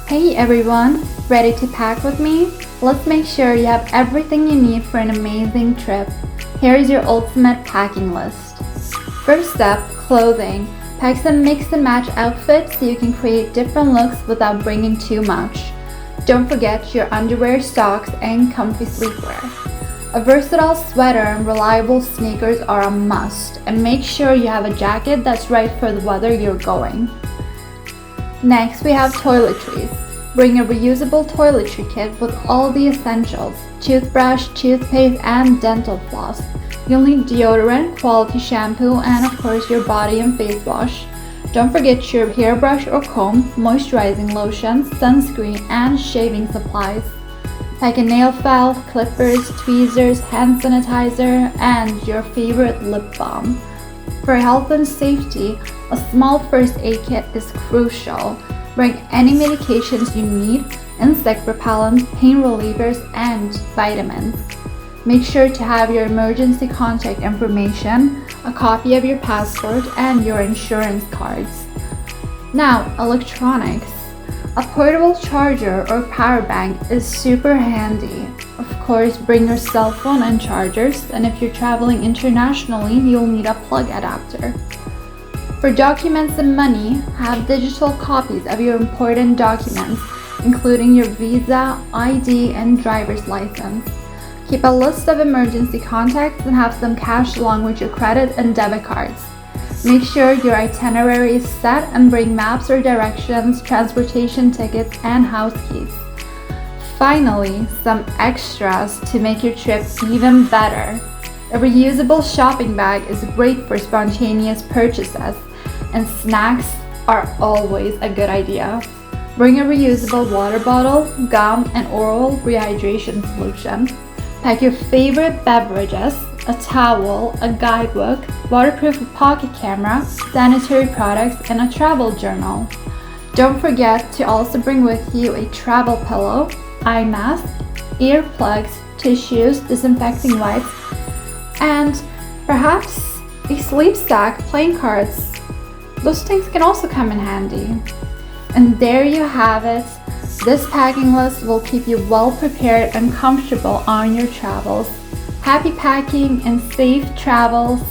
Hey everyone, ready to pack with me? Let's make sure you have everything you need for an amazing trip. Here's your ultimate packing list. First up, clothing. Pack some mix and match outfits so you can create different looks without bringing too much. Don't forget your underwear, socks, and comfy sleepwear. A versatile sweater and reliable sneakers are a must, and make sure you have a jacket that's right for the weather you're going. Next, we have toiletries. Bring a reusable toiletry kit with all the essentials: toothbrush, toothpaste, and dental floss. You'll need deodorant, quality shampoo, and of course your body and face wash. Don't forget your hairbrush or comb, moisturizing lotion, sunscreen, and shaving supplies. Pack a nail file, clippers, tweezers, hand sanitizer, and your favorite lip balm. For health and safety, a small first aid kit is crucial. Bring any medications you need, insect repellents, pain relievers, and vitamins. Make sure to have your emergency contact information, a copy of your passport, and your insurance cards. Now, electronics. A portable charger or power bank is super handy. Of course, bring your cell phone and chargers, and if you're traveling internationally, you'll need a plug adapter. For documents and money, have digital copies of your important documents, including your visa, ID, and driver's license. Keep a list of emergency contacts and have some cash along with your credit and debit cards. Make sure your itinerary is set and bring maps or directions, transportation tickets, and house keys. Finally, some extras to make your trip even better. A reusable shopping bag is great for spontaneous purchases, and snacks are always a good idea. Bring a reusable water bottle, gum, and oral rehydration solution. Pack your favorite beverages, a towel, a guidebook, waterproof pocket camera, sanitary products, and a travel journal. Don't forget to also bring with you a travel pillow, eye mask, earplugs, tissues, disinfecting wipes, and perhaps a sleep sack, playing cards. Those things can also come in handy. And there you have it. This packing list will keep you well prepared and comfortable on your travels. Happy packing and safe travels!